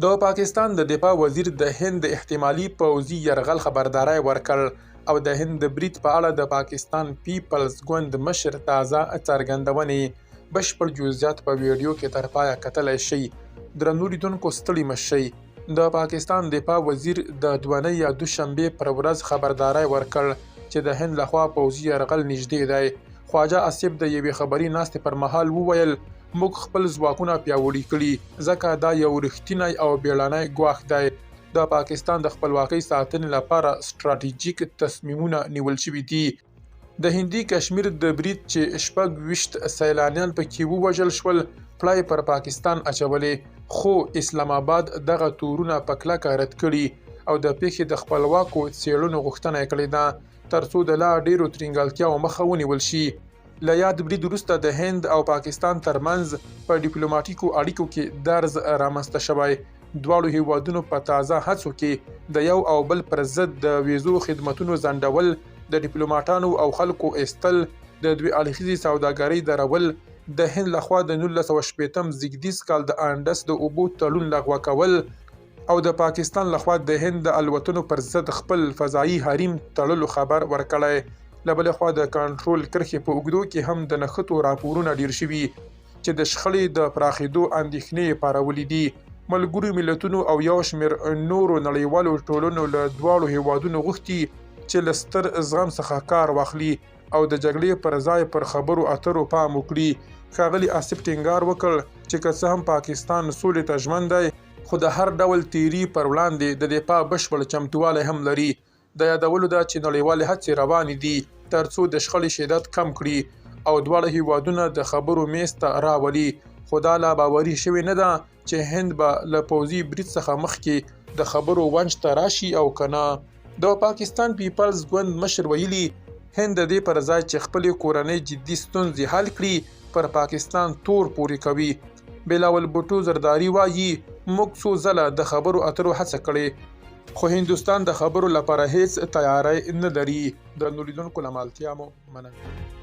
د پاکستان د دفاع وزیر د هند د احتمالي پوځي یرغل خبرداری ورکړ او د هند د برید په اړه د پاکستان پیپلز ګوند مشر تازه څرګندونې بشپړ جزئیات په ویډیو کې تر پایه کتلی شئ. درنو لیدونکو ستړي مه شئ. د پاکستان دفاع وزیر د دوونۍ یا دوشنبې پر ورځ خبرداری ورکړ چې د هند لخوا پوځي یرغل نږدې دی. خواجه آصف د یوې خبري ناستې پر مهال وویل موږ خپل ځواکونه پیاوړي کړي ځکه دا یو رښتینی او بیړنی ګواښ دی. د پاکستان د خپلواکۍ ساتنې لپاره ستراتیژیک تصمیمونه نیول شوي دي. د هندي کشمیر د برید چې 26 سیلانیان پکې ووژل شول پړای پر پاکستان اچولې، خو اسلام آباد دغه تورونه په کلکه رد کړي او د پیښې د خپلواکو څېړنو غوښتنه یې کړې ده ترڅو د لا ډیرو ترنګلتیاو مخه ونیول شي. له یاد برید وروسته د هند او پاکستان ترمنځ په ډیپلوماټیکو اړیکو کې درز رامنځته شوی. دواړو هیوادونو په تازه هڅو کې د یو او بل پر ضد د ویزو خدمتونو ځنډول، د ډیپلوماټانو او خلکو ایستل، د دوی اړخیزې سوداګرۍ درول، د هند لخوا د 1960 زیږدیز کال د انډس د اوبو تړون لغوه کول او د پاکستان لخوا د هند د الوتنو پر ضد خپل فضایي حریم تړلو خبر ورکړی. له بلې خوا د کنټرول کرښې په اوږدو کې هم د نښتو راپورونه ډیر شوي چې د شخړې د پراخېدو اندېښنې یې پارولي دي. ملګرو ملتونو او یو شمېر نورو نړیوالو ټولنو له دواړو هیوادونو غوښتي چې له ستر زغم څخه کار واخلي او د جګړې پر ځای پر خبرو اترو پام وکړي. ښاغلي آصف ټینګار وکړ چې که څه هم پاکستان سولې ته ژمن دی خو د هر ډول تیري پر وړاندې د دفاع بشپړ چمتووالی هم لري. د یادولو ده چې نړیوالې هڅې روانې دي ترڅو د شخړې شدت کم کړي او دواړه هیوادونه د خبرو میز ته راولي، خو دا لا باوري شوې نه ده چې هند به له پوځي برید څخه مخکې د خبرو ونج ته راشي او که نه. د پاکستان پیپلز ګوند مشر ویلي هند د دې پر ځای چې خپلې کورنۍ جدي ستونزې حل کړي پر پاکستان تور پورې کوي. بلاول بوټو زرداری وایي موږ څو ځله د خبرو اترو هڅه کړې خو هندوستان د خبرو لپاره هیڅ تیاری نه لري. درنو لیدونکو له مالتیا مو مننه.